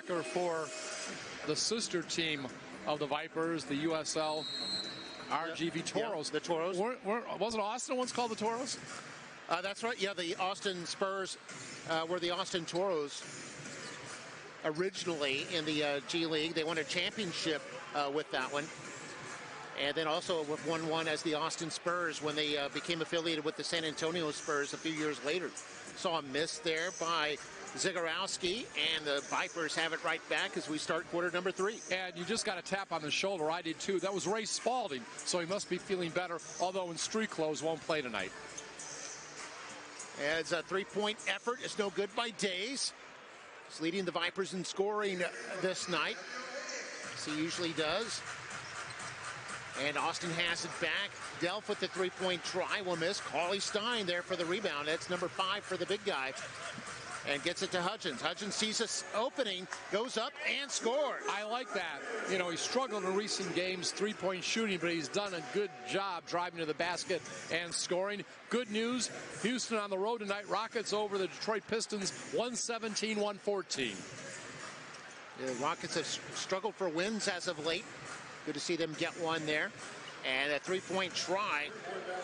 soccer for the sister team of the Vipers, the USL RGV Toros. Yeah, the Toros. Wasn't Austin once called the Toros? That's right. Yeah, the Austin Spurs were the Austin Toros originally in the G League. They won a championship with that one. And then also won one as the Austin Spurs when they became affiliated with the San Antonio Spurs a few years later. Saw a miss there by Zagorowski, and the Vipers have it right back as we start quarter number 3. And you just got a tap on the shoulder. I did too. That was Ray Spalding, so he must be feeling better, although in street clothes won't play tonight. As a three-point effort is no good by Days. He's leading the Vipers in scoring this night, as he usually does. And Austin has it back. Delph with the three-point try will miss. Cauley Stein there for the rebound. That's number 5 for the big guy. And gets it to Hudgens. Hudgens sees this opening, goes up and scores. I like that. You know, he's struggled in recent games, three-point shooting, but he's done a good job driving to the basket and scoring. Good news, Houston on the road tonight. Rockets over the Detroit Pistons, 117-114. The Rockets have struggled for wins as of late. Good to see them get one there. And a three-point try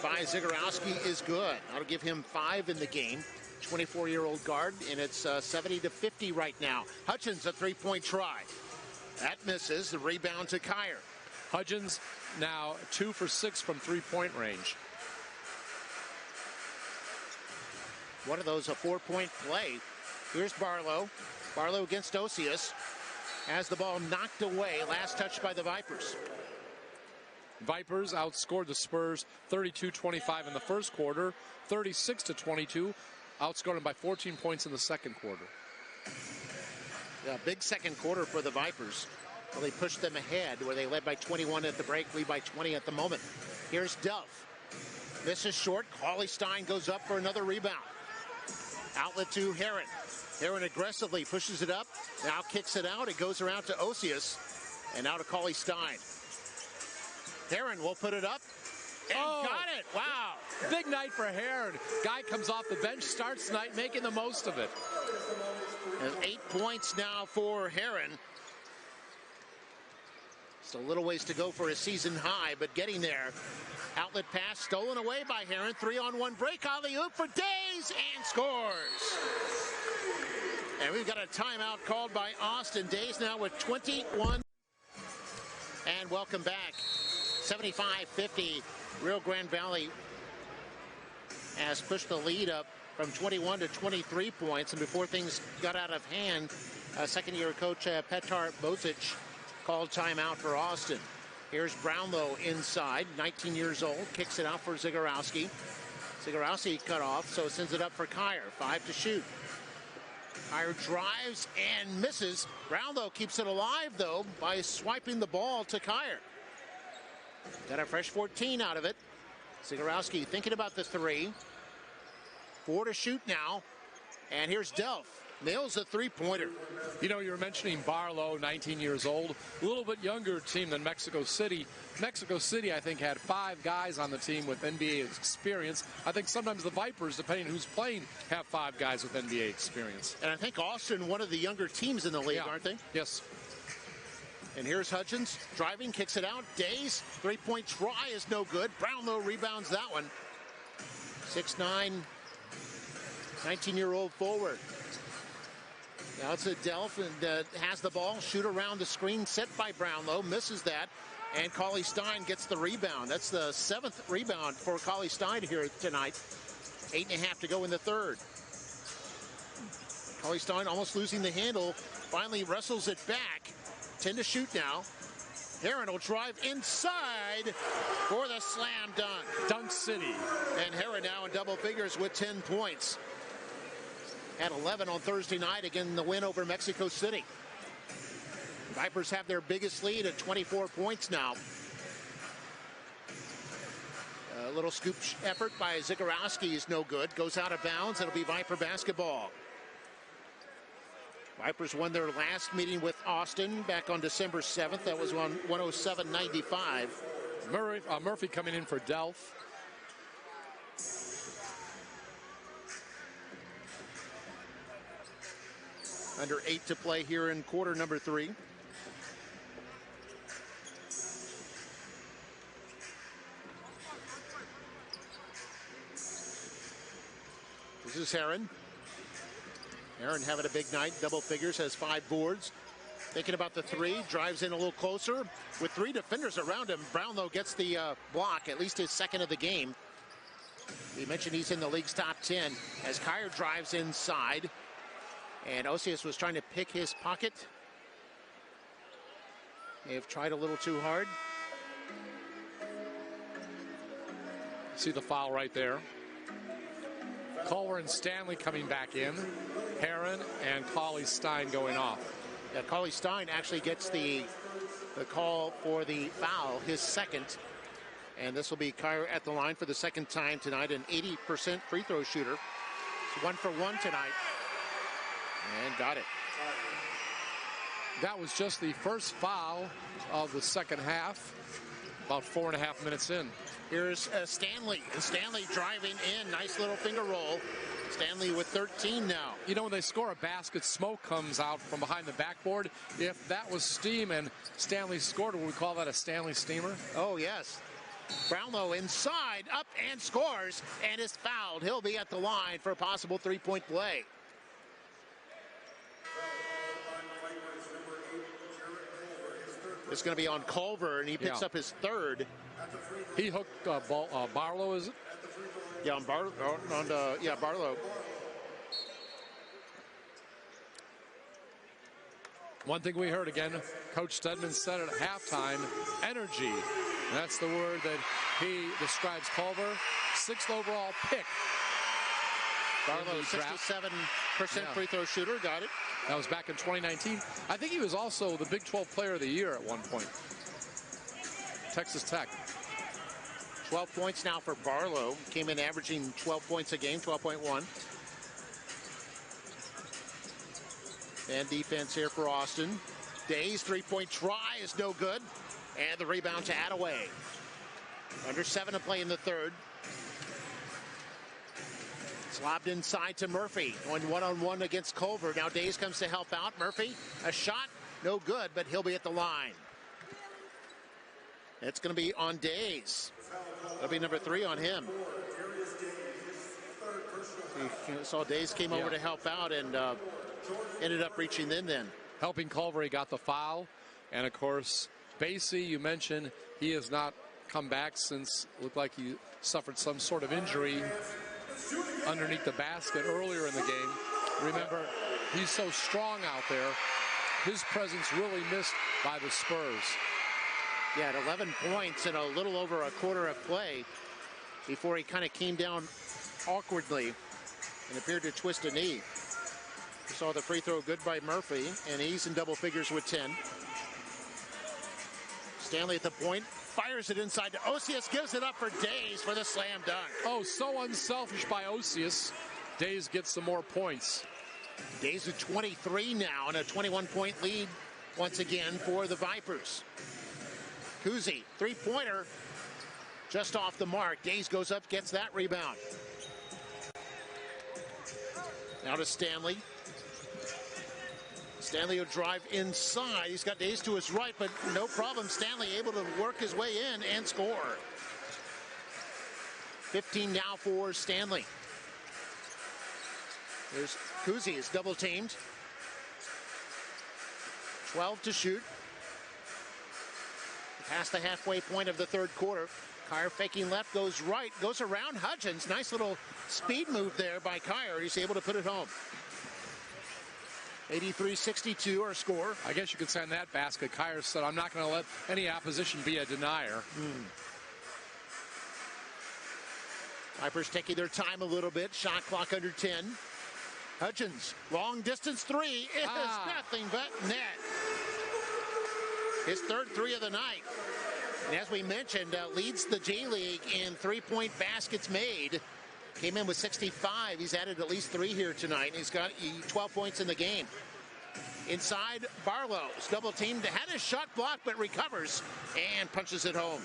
by Zagorowski is good. That'll give him 5 in the game. 24-year-old guard, and it's 70-50 right now. Hutchins, a three-point try. That misses. The rebound to Kyer. Hudgens now 2 for 6 from three-point range. One of those a 4-point play. Here's Barlow. Barlow against Osius. Has the ball knocked away. Last touch by the Vipers. Vipers outscored the Spurs 32-25 in the first quarter, 36-22. Outscored them by 14 points in the second quarter. Yeah, big second quarter for the Vipers. Well, they pushed them ahead where they led by 21 at the break, lead by 20 at the moment. Here's Delph. Misses short. Cauley Stein goes up for another rebound. Outlet to Heron. Heron aggressively pushes it up. Now kicks it out. It goes around to Osius. And now to Cauley Stein. Heron will put it up. And got it. Wow. Big night for Heron. Guy comes off the bench, starts tonight, making the most of it. There's 8 points now for Heron. Just a little ways to go for a season high, but getting there. Outlet pass stolen away by Heron. 3-on-1 break. Alley-oop for Days and scores. And we've got a timeout called by Austin. Days now with 21. And welcome back. 75-50. Rio Grande Valley has pushed the lead up from 21 to 23 points. And before things got out of hand, second-year coach Petar Bozic called timeout for Austin. Here's Brownlow inside, 19 years old, kicks it out for Zagorowski. Zagorowski cut off, so sends it up for Kyer. 5 to shoot. Kyer drives and misses. Brownlow keeps it alive, though, by swiping the ball to Kyer. Got a fresh 14 out of it. Zagorowski thinking about the 3. 4 to shoot now. And here's Delph. Nails a three-pointer. You know, you were mentioning Barlow, 19 years old. A little bit younger team than Mexico City. Mexico City, I think, had 5 guys on the team with NBA experience. I think sometimes the Vipers, depending on who's playing, have 5 guys with NBA experience. And I think Austin, one of the younger teams in the league, aren't they? Yes. And here's Hutchins driving, kicks it out. Days, three-point try is no good. Brownlow rebounds that one. 6'9", 19-year-old forward. Now it's a Delph and has the ball, shoot around the screen set by Brownlow, misses that, and Cauley Stein gets the rebound. That's the 7th rebound for Cauley Stein here tonight. 8.5 to go in the third. Cauley Stein almost losing the handle, finally wrestles it back. 10 to shoot now. Heron will drive inside for the slam dunk. Dunk City. And Heron now in double figures with 10 points. Had 11 on Thursday night again, the win over Mexico City. Vipers have their biggest lead at 24 points now. A little scoop effort by Zagorowski is no good. Goes out of bounds. It'll be Viper basketball. Vipers won their last meeting with Austin back on December 7th. That was on 107-95. Murphy coming in for Delph. Under 8 to play here in quarter number 3. This is Heron. Heron having a big night, double figures, has 5 boards. Thinking about the 3, drives in a little closer. With 3 defenders around him, Brownlow gets the block, at least his second of the game. We mentioned he's in the league's top 10 as Kyer drives inside. And Osius was trying to pick his pocket. May have tried a little too hard. See the foul right there. Culver and Stanley coming back in. Heron and Cauley Stein going off. Yeah, Cauley Stein actually gets the call for the foul, his second. And this will be Kyer at the line for the second time tonight, an 80% free throw shooter. It's 1 for 1 tonight. And got it. That was just the first foul of the second half, about 4.5 minutes in. Here's Stanley. And Stanley driving in. Nice little finger roll. Stanley with 13 now. You know, when they score a basket, smoke comes out from behind the backboard. If that was steam and Stanley scored, would we call that a Stanley steamer? Oh, yes. Brownlow inside, up and scores, and is fouled. He'll be at the line for a possible 3-point play. It's going to be on Culver, and he picks up his third. He hooked Barlow, is it? Yeah, on Barlow. One thing we heard again, Coach Stedman said it at halftime, energy. And that's the word that he describes Culver. 6th overall pick. Barlow, 67% free throw shooter, got it. That was back in 2019. I think he was also the Big 12 Player of the Year at one point. Texas Tech. 12 points now for Barlow. Came in averaging 12 points a game, 12.1. And defense here for Austin. Day's 3-point try is no good. And the rebound to Adaway. Under 7 to play in the third. It's lobbed inside to Murphy. Going one-on-one against Culver. Now Days comes to help out. Murphy, a shot, no good, but he'll be at the line. It's going to be on Days. That'll be number 3 on him. You saw Days came over to help out and ended up reaching in then. Helping Culver, he got the foul. And, of course, Basie, you mentioned, he has not come back since it looked like he suffered some sort of injury underneath the basket earlier in the game. Remember, he's so strong out there. His presence really missed by the Spurs. Yeah, at 11 points in a little over a quarter of play before he kind of came down awkwardly and appeared to twist a knee. We saw the free throw good by Murphy, and he's in double figures with 10. Stanley at the point, fires it inside to Osius, gives it up for Days for the slam dunk. Oh, so unselfish by Osius. Days gets some more points. Days with 23 now and a 21-point lead once again for the Vipers. Kuzi, 3-pointer, just off the mark. Days goes up, gets that rebound. Now to Stanley. Stanley will drive inside. He's got Days to his right, but no problem. Stanley able to work his way in and score. 15 now for Stanley. There's Kuzi is double teamed. 12 to shoot. Past the halfway point of the third quarter. Kyer faking left, goes right, goes around Hudgens. Nice little speed move there by Kyer. He's able to put it home. 83-62 our score. I guess you could say on that basket, Kyer said, I'm not going to let any opposition be a denier. Vipers taking their time a little bit. Shot clock under 10. Hudgens, long distance 3 is nothing but net. His third 3 of the night. And as we mentioned, leads the J-League in 3-point baskets made. Came in with 65. He's added at least 3 here tonight. He's got 12 points in the game. Inside, Barlow's double teamed. Had his shot blocked, but recovers and punches it home.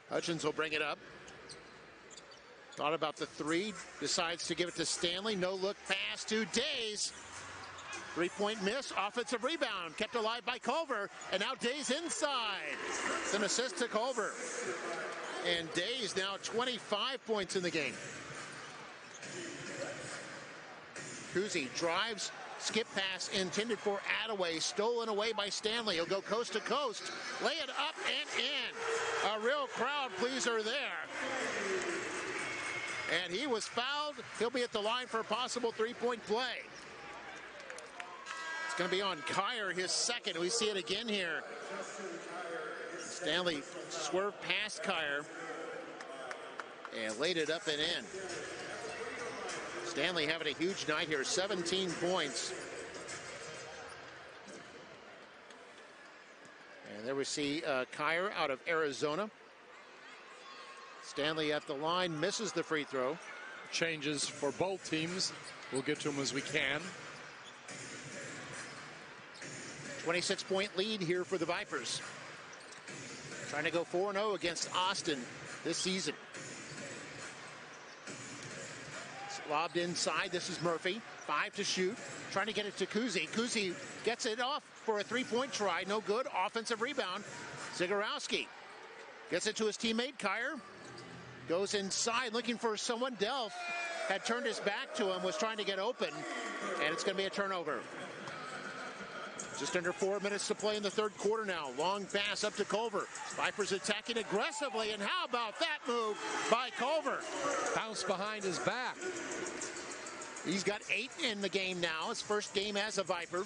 Hutchins will bring it up. Thought about the three, decides to give it to Stanley. No look pass to Days. 3-point miss, offensive rebound, kept alive by Culver, and now Days inside. It's an assist to Culver. And Days now 25 points in the game. Kuzi drives, skip pass intended for Adaway, stolen away by Stanley. He'll go coast to coast, lay it up and in. A real crowd pleaser there. And he was fouled. He'll be at the line for a possible three-point play. It's going to be on Kyer, his second. We see it again here. Stanley swerved past Kyer and laid it up and in. Stanley having a huge night here, 17 points. And there we see Kyer out of Arizona. Stanley at the line, misses the free throw. Changes for both teams. We'll get to them as we can. 26-point lead here for the Vipers. Trying to go 4-0 against Austin this season. Lobbed inside. This is Murphy. 5 to shoot. Trying to get it to Kuzi. Kuzi gets it off for a three-point try. No good. Offensive rebound. Zagorowski gets it to his teammate, Kyer. Goes inside looking for someone. Delph had turned his back to him, was trying to get open, and it's going to be a turnover. Just under 4 minutes to play in the third quarter now. Long pass up to Culver. Vipers attacking aggressively, and how about that move by Culver? Bounce behind his back. He's got 8 in the game now. His first game as a Viper.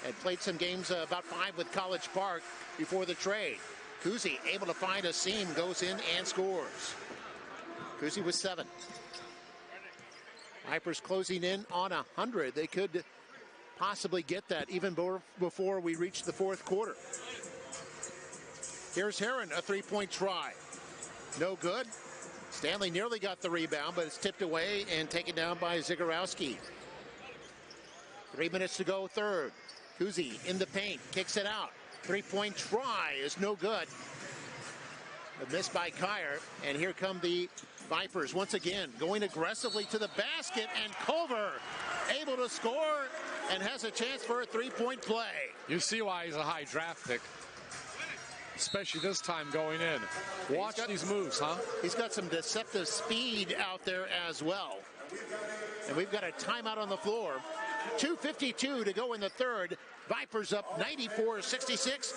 Had played some games, about 5 with College Park before the trade. Kuzi able to find a seam, goes in and scores. Kuzi with 7. Vipers closing in on 100. They could possibly get that even before we reach the fourth quarter. Here's Heron, a three-point try. No good. Stanley nearly got the rebound, but it's tipped away and taken down by Zagorowski. 3 minutes to go, third. Kuzi in the paint, kicks it out. Three-point try is no good. A miss by Kyer, and here come the Vipers once again going aggressively to the basket, and Culver able to score and has a chance for a three-point play. You see why he's a high draft pick, especially this time going in. Watch these moves, huh? He's got some deceptive speed out there as well. And we've got a timeout on the floor. 2:52 to go in the third. Vipers up 94-66.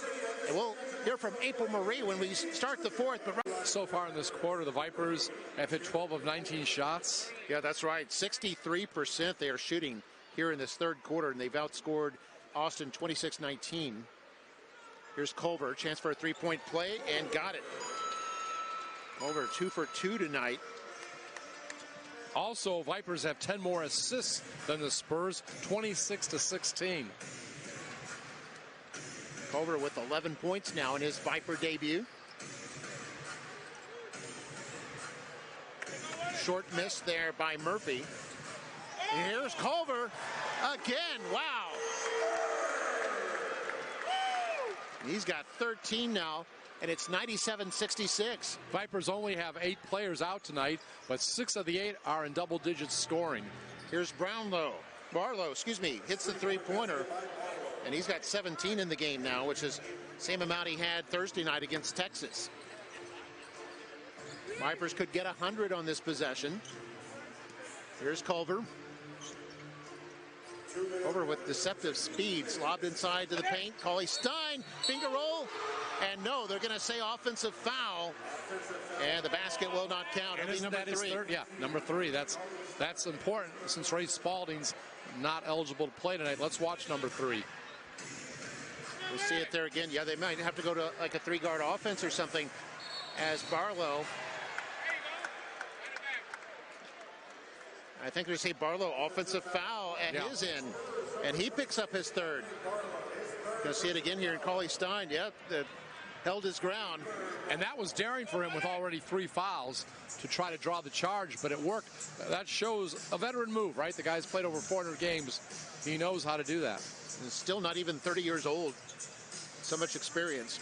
And we'll hear from April Marie when we start the fourth. But so far in this quarter, the Vipers have hit 12 of 19 shots. Yeah, that's right. 63% they are shooting here in this third quarter, and they've outscored Austin 26-19. Here's Culver, chance for a three-point play, and got it. Culver 2 for 2 tonight. Also, Vipers have 10 more assists than the Spurs, 26-16. Culver with 11 points now in his Viper debut. Short miss there by Murphy. And here's Culver again. Wow. He's got 13 now, and it's 97-66. Vipers only have 8 players out tonight, but 6 of the 8 are in double digits scoring. Here's Barlow, hits the three-pointer, and he's got 17 in the game now, which is the same amount he had Thursday night against Texas. Vipers could get 100 on this possession. Here's Culver. Over with deceptive speed, lobbed inside to the paint. Cauley Stein, finger roll, and no, they're going to say offensive foul, and the basket will not count. And isn't that his third? Yeah, number 3. That's important since Ray Spalding's not eligible to play tonight. Let's watch number 3. We'll see it there again. Yeah, they might have to go to like a 3-guard offense or something as Barlow. I think we say Barlow offensive foul at his end, and he picks up his third. Gonna see it again here in Cauley Stein. Yep, held his ground. And that was daring for him with already 3 fouls to try to draw the charge, but it worked. That shows a veteran move, right? The guy's played over 400 games. He knows how to do that. And still not even 30 years old. So much experience.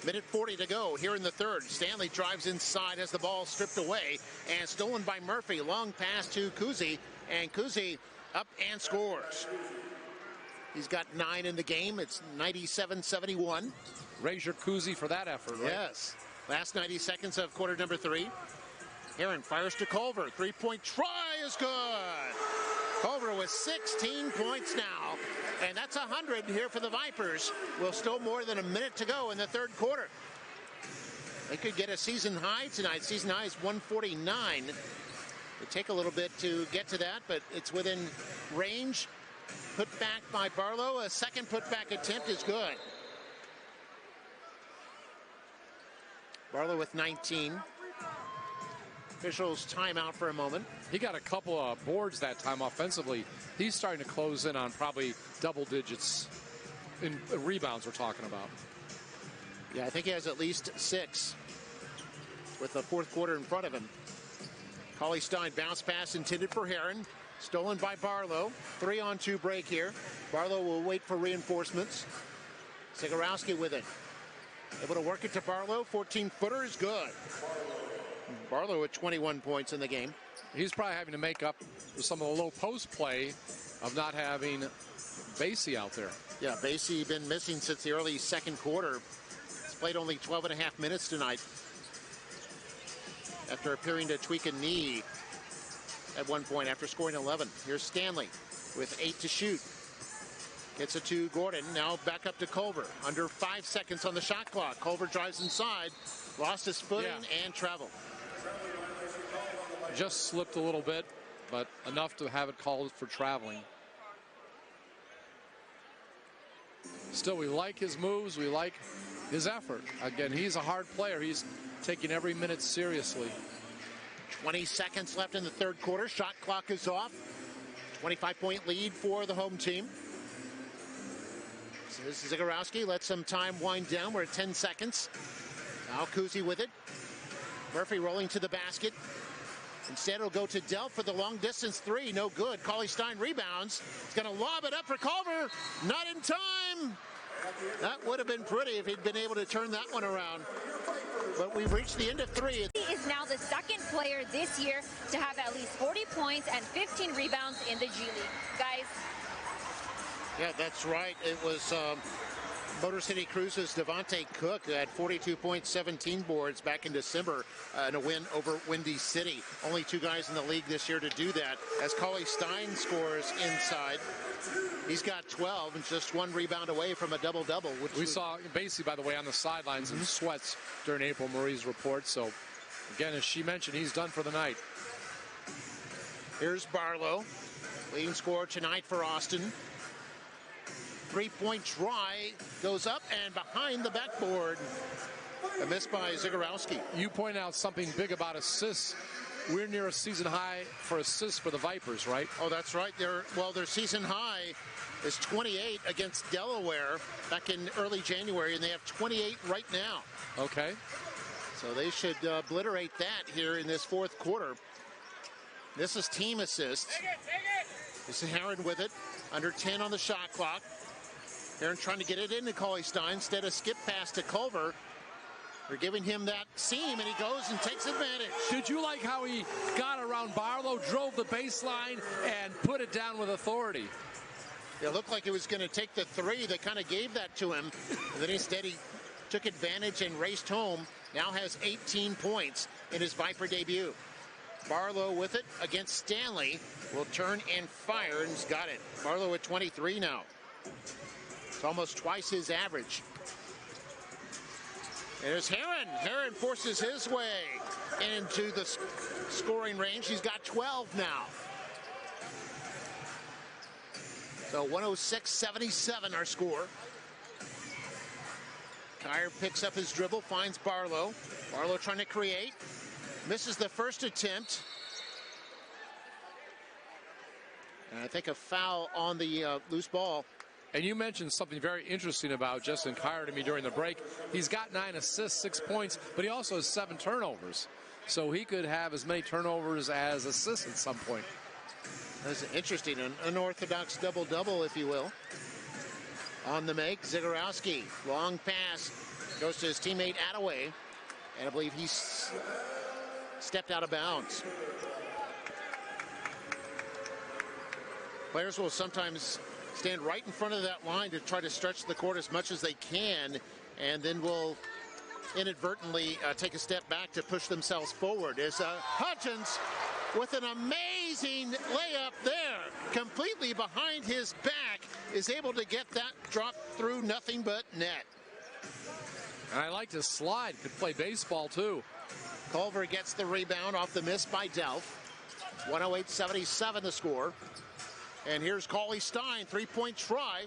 Minute 40 to go here in the third. Stanley drives inside, has the ball stripped away and stolen by Murphy. Long pass to Kuzi, and Kuzi up and scores. He's got 9 in the game. It's 97-71. Raise your Kuzi for that effort, right? Yes. Last 90 seconds of quarter number 3. Heron fires to Culver. 3-point try is good. Culver with 16 points now. And that's 100 here for the Vipers. Well, still more than a minute to go in the third quarter. They could get a season high tonight. Season high is 149. It'll take a little bit to get to that, but it's within range. Put back by Barlow. A second putback attempt is good. Barlow with 19. Officials timeout for a moment. He got a couple of boards that time offensively. He's starting to close in on probably double digits in rebounds we're talking about. Yeah, I think he has at least 6 with the fourth quarter in front of him. Cauley-Stein bounce pass intended for Heron. Stolen by Barlow. 3-on-2 break here. Barlow will wait for reinforcements. Zagorowski with it. Able to work it to Barlow. 14-footer is good. Barlow with 21 points in the game. He's probably having to make up for some of the low post play of not having Basie out there. Yeah, Basie been missing since the early second quarter. He's played only 12.5 minutes tonight after appearing to tweak a knee at one point after scoring 11. Here's Stanley with 8 to shoot. Gets it to Gordon. Now back up to Culver. Under 5 seconds on the shot clock. Culver drives inside. Lost his footing and travel. Just slipped a little bit, but enough to have it called for traveling. Still, we like his moves. We like his effort. Again, he's a hard player. He's taking every minute seriously. 20 seconds left in the third quarter. Shot clock is off. 25-point lead for the home team. So this is Zagorowski. Let some time wind down. We're at 10 seconds. Now Kuzi with it. Murphy rolling to the basket. Instead, it'll go to Delp for the long-distance 3. No good. Cauley-Stein rebounds. He's going to lob it up for Culver. Not in time. That would have been pretty if he'd been able to turn that one around. But we've reached the end of 3. He is now the second player this year to have at least 40 points and 15 rebounds in the G League. Guys. Yeah, that's right. It was Motor City Cruises' Devontae Cook who had 42 points, 17 boards back in December in a win over Windy City. Only 2 guys in the league this year to do that. As Cauley-Stein scores inside, he's got 12 and just 1 rebound away from a double-double. We saw Basie, by the way, on the sidelines in sweats during April Marie's report. So, again, as she mentioned, he's done for the night. Here's Barlow, leading scorer tonight for Austin. 3-point try goes up and behind the backboard. A miss by Zagorowski. You point out something big about assists. We're near a season high for assists for the Vipers, right? Oh, that's right. Their season high is 28 against Delaware back in early January, and they have 28 right now. Okay. So they should obliterate that here in this fourth quarter. This is team assists. Take it. This is Heron with it. Under 10 on the shot clock. Heron trying to get it into Cauley-Stein. Instead of skip pass to Culver. They're giving him that seam, and he goes and takes advantage. Did you like how he got around Barlow, drove the baseline, and put it down with authority? It looked like he was going to take the 3. They kind of gave that to him. And then instead he took advantage and raced home. Now has 18 points in his Viper debut. Barlow with it against Stanley. Will turn and fire, and he's got it. Barlow at 23 now. It's almost twice his average. There's Heron. Heron forces his way into the scoring range. He's got 12 now. So 106-77 our score. Kyer picks up his dribble, finds Barlow. Barlow trying to create. Misses the first attempt. And I think a foul on the loose ball. And you mentioned something very interesting about Justin Kyer to me during the break. He's got 9 assists, 6 points, but he also has 7 turnovers. So he could have as many turnovers as assists at some point. That's interesting, an unorthodox double-double, if you will. On the make, Zagorowski, long pass Goes to his teammate Adaway, and I believe he's stepped out of bounds. Players will sometimes stand right in front of that line to try to stretch the court as much as they can, and then will inadvertently take a step back to push themselves forward. As Hudgens with an amazing layup there, completely behind his back, is able to get that drop through nothing but net. And I like to slide, could play baseball too. Culver gets the rebound off the miss by Delph. 108-77 the score. And here's Cauley Stein, three-point try.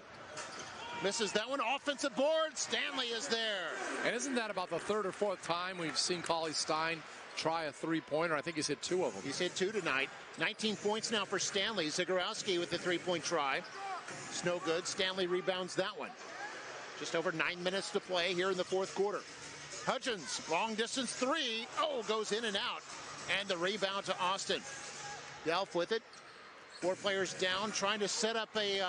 Misses that one. Offensive board. Stanley is there. And isn't that about the third or fourth time we've seen Cauley Stein try a three-pointer? I think he's hit 2 of them. He's hit 2 tonight. 19 points now for Stanley. Zagorowski with the three-point try. It's no good. Stanley rebounds that one. Just over 9 minutes to play here in the fourth quarter. Hudgens, long distance three. Oh, goes in and out. And the rebound to Austin. Delph with it. 4 players down, trying to set up a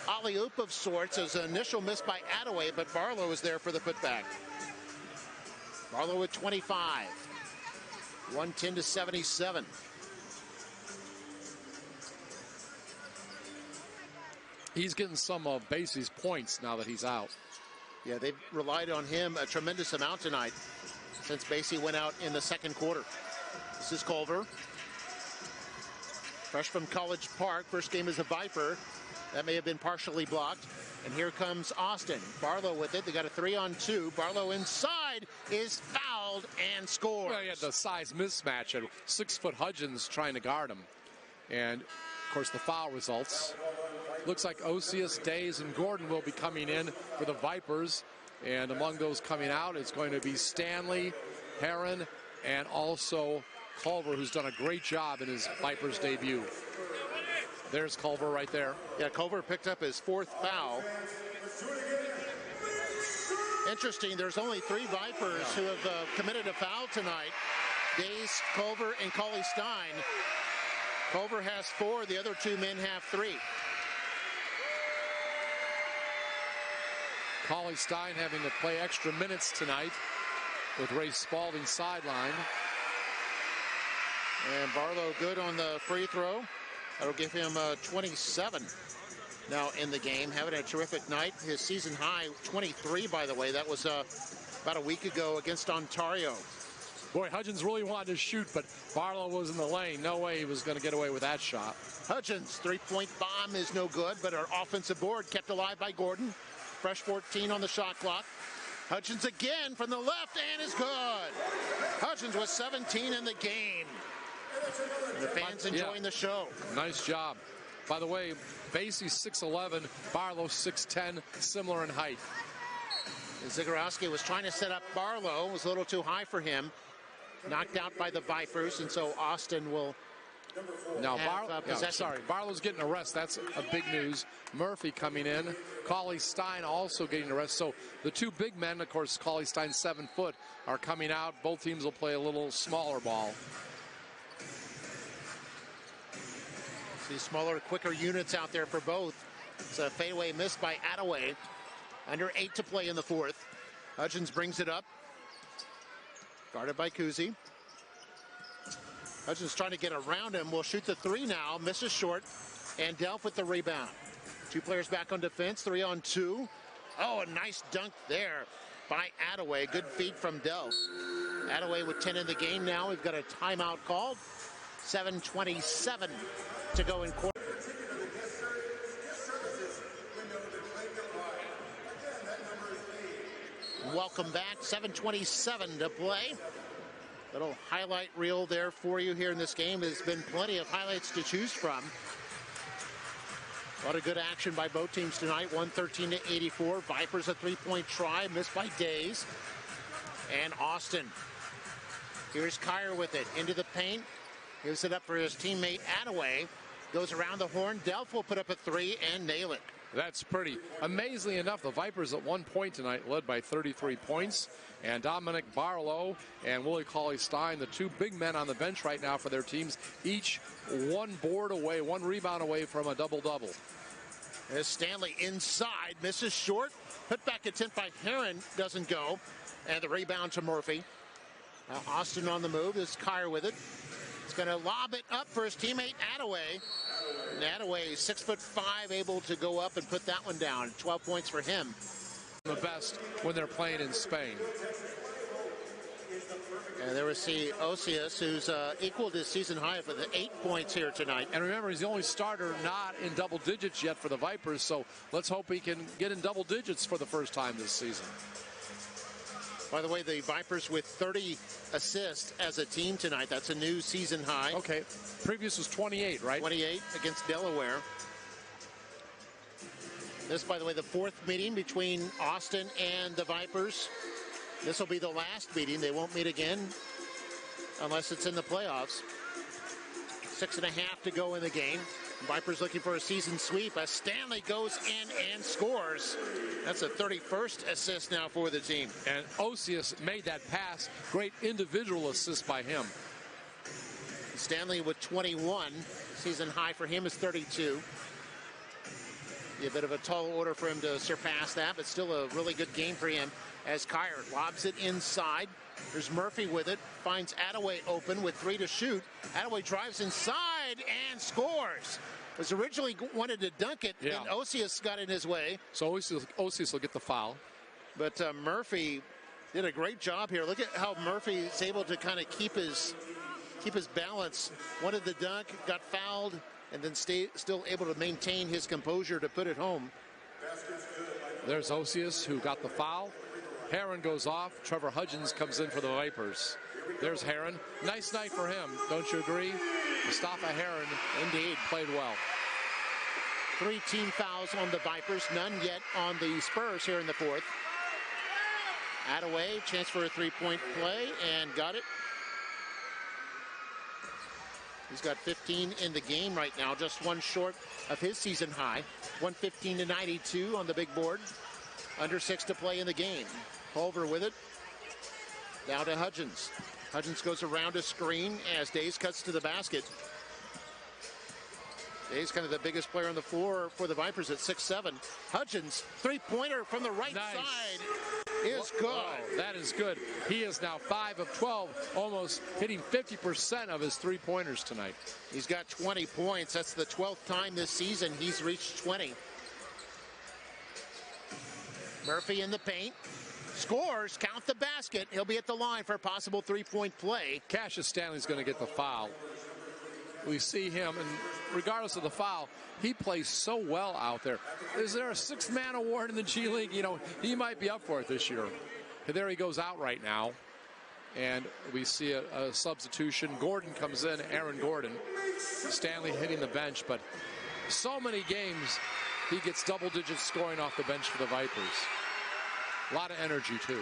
alley-oop of sorts. As an initial miss by Adaway, but Barlow is there for the putback. Barlow with 25. 110-77. He's getting some of Basie's points now that he's out. Yeah, they've relied on him a tremendous amount tonight since Basie went out in the second quarter. This is Culver. Fresh from College Park. First game as a Viper. That may have been partially blocked. And here comes Austin. Barlow with it. They got a 3-on-2. Barlow inside is fouled and scores. Well, he had the size mismatch and 6-foot Hudgens trying to guard him. And, of course, the foul results. Looks like Osius, Days, and Gordon will be coming in for the Vipers. And among those coming out is going to be Stanley, Heron, and also Culver, who's done a great job in his Vipers debut. There's Culver right there. Yeah, Culver picked up his 4th foul. Interesting, there's only 3 Vipers who have committed a foul tonight. Days, Culver, and Cauley Stein. Culver has 4, the other 2 men have 3. Cauley Stein having to play extra minutes tonight with Ray Spalding sidelined. And Barlow good on the free throw. That'll give him 27 now in the game. Having a terrific night. His season high, 23, by the way. That was about a week ago against Ontario. Boy, Hudgens really wanted to shoot, but Barlow was in the lane. No way he was going to get away with that shot. Hudgens' three-point bomb is no good, but our offensive board kept alive by Gordon. Fresh 14 on the shot clock. Hudgens again from the left, and is good. Hudgens was 17 in the game. And the fans enjoying the show. Nice job. By the way, Basie's 6'11", Barlow 6'10", similar in height. Zagorowski was trying to set up Barlow. It was a little too high for him. Knocked out by the Vipers, and so Austin will now possession. Barlow's getting a rest. That's a big news. Murphy coming in. Cauley Stein also getting a rest. So the 2 big men, of course, Cauley Stein 7 foot, are coming out. Both teams will play a little smaller ball. See smaller, quicker units out there for both. It's a fadeaway miss by Adaway. Under 8 to play in the fourth. Hudgens brings it up. Guarded by Kuzi. Hudgens trying to get around him. Will shoot the 3 now. Misses short. And Delph with the rebound. 2 players back on defense. 3-on-2. Oh, a nice dunk there by Adaway. Good feed from Delph. Adaway with 10 in the game now. We've got a timeout called. 7:27 to go in quarter. Welcome back. 7:27 to play. Little highlight reel there for you here in this game. There's been plenty of highlights to choose from. A lot of good action by both teams tonight. 113-84. Vipers a 3-point try. Missed by Days. And Austin. Here's Kyer with it. Into the paint. Gives it up for his teammate Adaway. Goes around the horn. Delph will put up a 3 and nail it. That's pretty. Amazingly enough, the Vipers at 1 point tonight led by 33 points. And Dominic Barlow and Willie Cauley Stein, the 2 big men on the bench right now for their teams, each 1 board away, 1 rebound away from a double-double. As Stanley inside, misses short. Put back attempt by Heron doesn't go. And the rebound to Murphy. Austin on the move. This is Kyer with it. He's going to lob it up for his teammate Adaway. And Adaway, 6'5", able to go up and put that one down. 12 points for him. The best when they're playing in Spain. And there we see Osius, who's equaled his season high for the 8 points here tonight. And remember, he's the only starter not in double digits yet for the Vipers, so let's hope he can get in double digits for the first time this season. By the way, the Vipers with 30 assists as a team tonight. That's a new season high. Okay, previous was 28, right? 28 against Delaware. This, by the way, the fourth meeting between Austin and the Vipers. This will be the last meeting. They won't meet again unless it's in the playoffs. 6.5 to go in the game. Vipers looking for a season sweep as Stanley goes in and scores. That's a 31st assist now for the team. And Osius made that pass. Great individual assist by him. Stanley with 21. Season high for him is 32. Be a bit of a tall order for him to surpass that, but still a really good game for him as Kyer lobs it inside. There's Murphy with it. Finds Adaway open with 3 to shoot. Adaway drives inside and scores. Was originally wanted to dunk it, and Osius got in his way. So Osius will get the foul. But Murphy did a great job here. Look at how Murphy is able to kind of keep his balance. Wanted the dunk, got fouled, and then still able to maintain his composure to put it home. There's Osius, who got the foul. Heron goes off. Trevor Hudgens comes in for the Vipers. There's Heron. Nice night for him. Don't you agree? Mustafa Heron, indeed, played well. 3 team fouls on the Vipers. None yet on the Spurs here in the fourth. Adaway, chance for a 3-point play, and got it. He's got 15 in the game right now, just one short of his season high. 115 to 92 on the big board. Under 6 to play in the game. Culver with it. Down to Hudgens. Hudgens goes around a screen as Days cuts to the basket. Days kind of the biggest player on the floor for the Vipers at 6'7". Hudgens, 3-pointer from the right side is good. Oh, that is good. He is now 5 of 12, almost hitting 50% of his 3-pointers tonight. He's got 20 points. That's the 12th time this season he's reached 20. Murphy in the paint. Scores, count the basket. He'll be at the line for a possible 3-point play. Cassius Stanley's going to get the foul. We see him, and regardless of the foul, he plays so well out there. Is there a 6th-man award in the G League? You know, he might be up for it this year. There he goes out right now, and we see a substitution. Gordon comes in, Aaron Gordon. Stanley hitting the bench, but so many games he gets double-digit scoring off the bench for the Vipers. A lot of energy, too.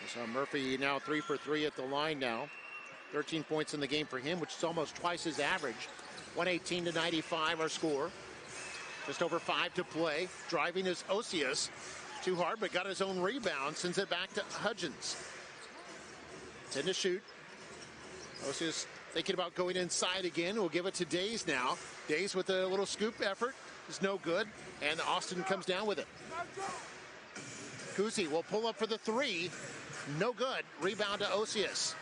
So Murphy now 3 for 3 at the line now. 13 points in the game for him, which is almost twice his average. 118 to 95 our score. Just over 5 to play. Driving is Osius. Too hard, but got his own rebound. Sends it back to Hudgens. 10 to shoot. Osius thinking about going inside again. We'll give it to Days now. Days with a little scoop effort is no good. And Austin comes down with it. Kuzi will pull up for the 3. No good. Rebound to Osius.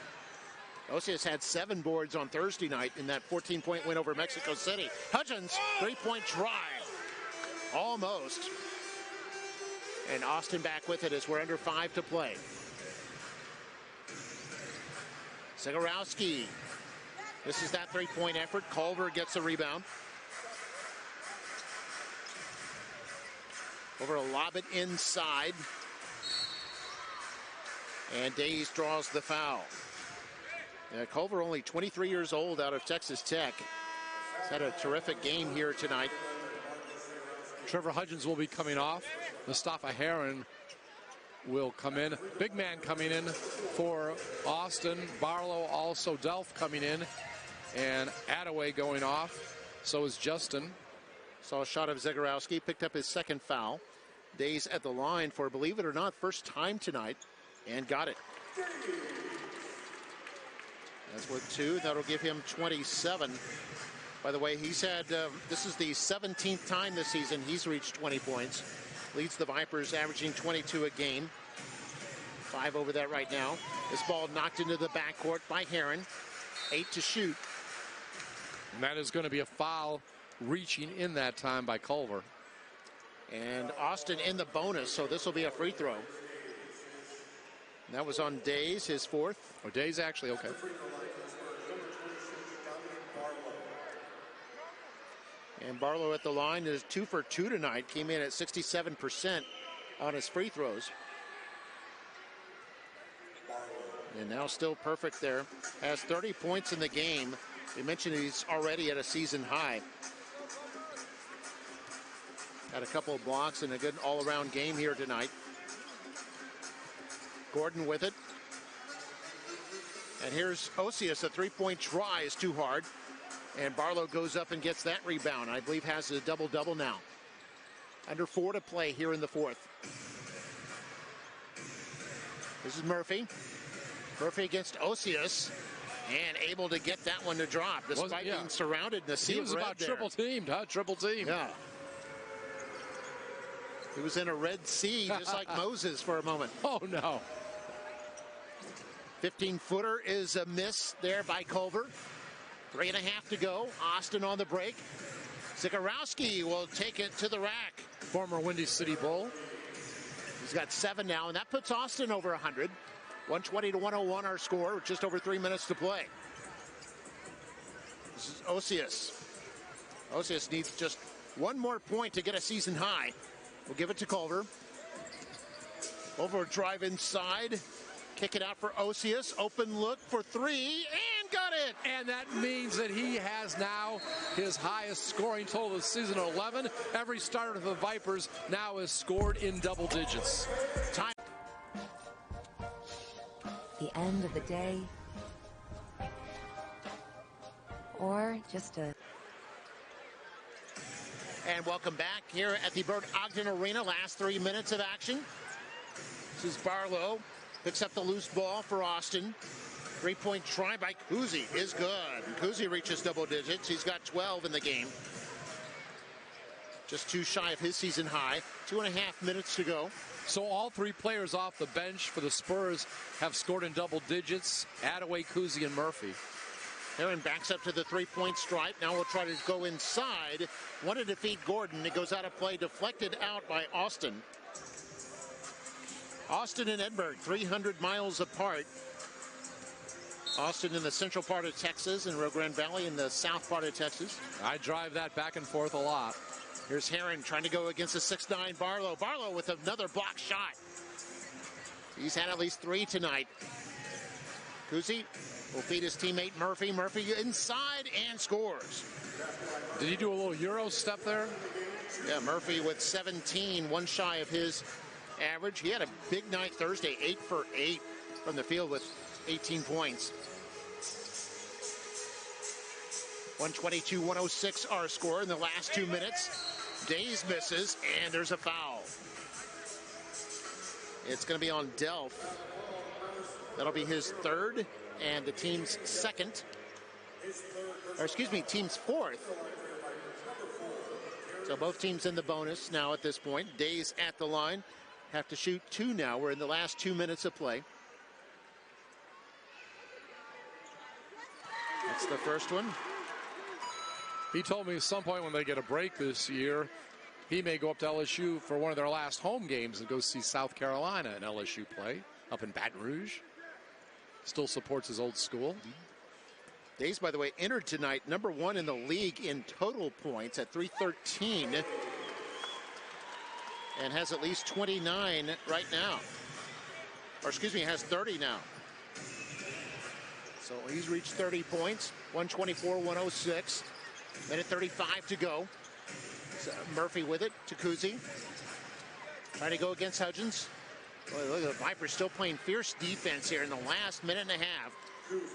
Osius had 7 boards on Thursday night in that 14-point win over Mexico City. Hudgens, 3-point try. Almost. And Austin back with it as we're under 5 to play. Zagorowski. This is that 3-point effort. Culver gets the rebound. Over a lob it inside. And Days draws the foul. Culver, only 23 years old, out of Texas Tech. He's had a terrific game here tonight. Trevor Hudgens will be coming off. Mustafa Heron will come in. Big man coming in for Austin. Barlow, also Delph coming in. And Adaway going off. So is Justin. Saw a shot of Zagorowski. Picked up his 2nd foul. Days at the line for, believe it or not, first time tonight. And got it. That's with 2. That'll give him 27. By the way, he's had, this is the 17th time this season he's reached 20 points. Leads the Vipers, averaging 22 a game. 5 over that right now. This ball knocked into the backcourt by Heron. 8 to shoot. And that is going to be a foul reaching in that time by Culver. And Austin in the bonus, so this will be a free throw. And that was on Days, his fourth. Oh, Days actually, okay. And Barlow at the line is 2 for 2 tonight. Came in at 67% on his free throws. And now still perfect there. Has 30 points in the game. We mentioned he's already at a season high. Had a couple of blocks and a good all-around game here tonight. Gordon with it. And here's Osius. A three-point try is too hard. And Barlow goes up and gets that rebound. I believe has a double-double now. Under 4 to play here in the fourth. This is Murphy. Murphy against Osius. And able to get that one to drop despite being surrounded in the sea. He was about triple teamed, huh? Triple team. Yeah. He was in a Red Sea just like Moses for a moment. Oh, no. 15-footer is a miss there by Culver. 3.5 to go. Austin on the break. Zagorowski will take it to the rack. Former Windy City Bull. He's got 7 now, and that puts Austin over 100. 120 to 101 our score, with just over 3 minutes to play. This is Osius. Osius needs just one more point to get a season high. We'll give it to Culver. Over drive inside. Kick it out for Osius. Open look for 3 and got it. And that means that he has now his highest scoring total this season, 11. Every starter of the Vipers now is scored in double digits. Time. The end of the day, or just a... And welcome back here at the Bert Ogden Arena. Last 3 minutes of action. This is Barlow. Picks up the loose ball for Austin. 3-point try by Kuzi is good. Kuzi reaches double digits. He's got 12 in the game. Just 2 shy of his season high. 2.5 minutes to go. So all 3 players off the bench for the Spurs have scored in double digits. Adaway, Kuzi, and Murphy. Heron backs up to the 3-point stripe. Now we'll try to go inside. Wanted to feed Gordon. It goes out of play. Deflected out by Austin. Austin and Edinburgh, 300 miles apart. Austin in the central part of Texas and Rio Grande Valley in the south part of Texas. I drive that back and forth a lot. Here's Heron trying to go against the 6'9" Barlow. Barlow with another block shot. He's had at least 3 tonight. Kuzi will feed his teammate Murphy. Murphy inside and scores. Did he do a little Euro step there? Yeah, Murphy with 17, 1 shy of his average. He had a big night Thursday, 8 for 8 from the field with 18 points. 122-106 our score in the last 2 minutes. Days misses, and there's a foul. It's going to be on Delph. That'll be his 3rd and the team's 2nd. Or excuse me, team's 4th. So both teams in the bonus now at this point. Days at the line. Have to shoot 2 now. We're in the last 2 minutes of play. That's the first one. He told me at some point when they get a break this year, he may go up to LSU for one of their last home games and go see South Carolina and LSU play up in Baton Rouge. Still supports his old school. Days, by the way, entered tonight #1 in the league in total points at 313. And has at least 29 right now. Or excuse me, has 30 now. So he's reached 30 points. 124-106. Minute 35 to go. So Murphy with it to Kuzi. Trying to go against Hudgens. Boy, look at the Vipers still playing fierce defense here in the last minute and a half.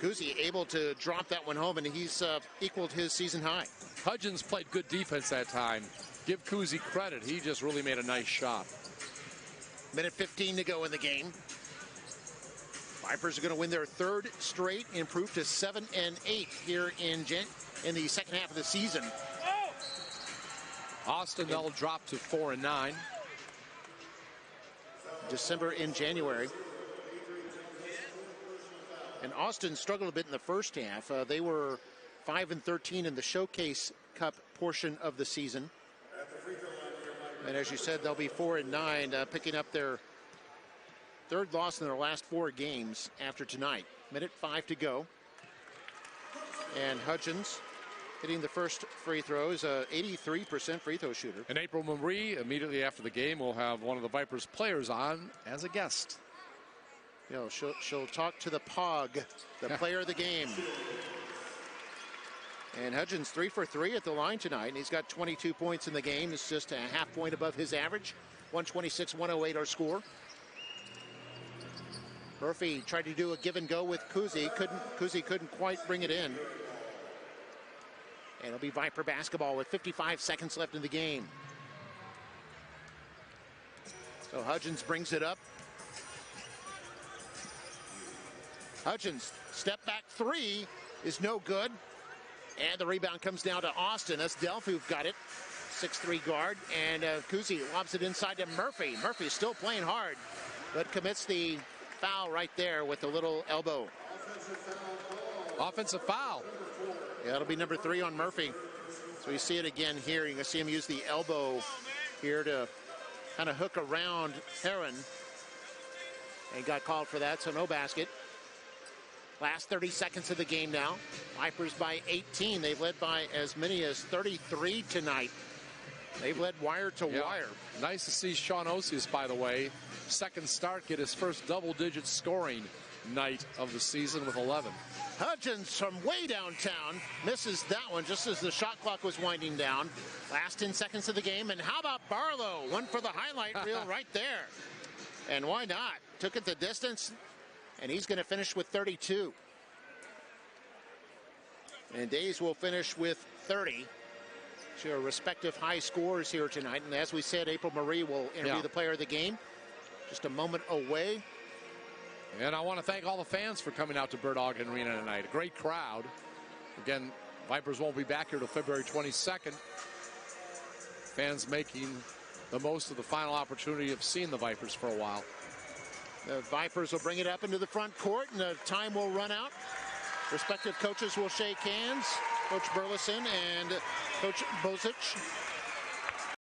Kuzi able to drop that one home, and he's equaled his season high. Hudgens played good defense that time. Give Kuzi credit. He just really made a nice shot. Minute 15 to go in the game. Vipers are going to win their 3rd straight, improve to 7-8 here in in the second half of the season. Austin, they'll drop to 4-9. December and January. And Austin struggled a bit in the first half. They were 5-13 in the Showcase Cup portion of the season. And as you said, they'll be 4-9, picking up their third loss in their last 4 games after tonight. Minute 5 to go. And Hudgens hitting the first free throw is a 83% free throw shooter. And April Marie, immediately after the game, will have one of the Vipers players on as a guest. You know, she'll talk to the POG, the player of the game. And Hudgens 3 for 3 at the line tonight, and he's got 22 points in the game. It's just a half point above his average. 126-108 our score. Murphy tried to do a give and go with Kuzi. Kuzi couldn't quite bring it in. And it'll be Viper basketball with 55 seconds left in the game. So Hudgens brings it up. Hudgens, step back 3 is no good. And the rebound comes down to Austin. That's Delph who got it. 6'3" guard. And Kuzi lobs it inside to Murphy. Murphy still playing hard, but commits the foul right there with a little elbow. Offensive foul. Yeah, it'll be number 3 on Murphy. So you see it again here. You can see him use the elbow here to kind of hook around Heron. And got called for that, so no basket. Last 30 seconds of the game now. Vipers by 18. They've led by as many as 33 tonight. They've led wire to wire. Nice to see Sean Osius, by the way, second start, get his first double-digit scoring night of the season with 11. Hudgens from way downtown misses that one just as the shot clock was winding down. Last 10 seconds of the game. And how about Barlow? One for the highlight reel right there. And why not? Took it the distance. And he's going to finish with 32. And Days will finish with 30. So respective high scores here tonight. And as we said, April Marie will interview the player of the game just a moment away. And I want to thank all the fans for coming out to Bird Dog Arena tonight. A great crowd. Again, Vipers won't be back here till February 22nd. Fans making the most of the final opportunity of seeing the Vipers for a while. The Vipers will bring it up into the front court, and the time will run out. Respective coaches will shake hands. Coach Burleson and Coach Bozic.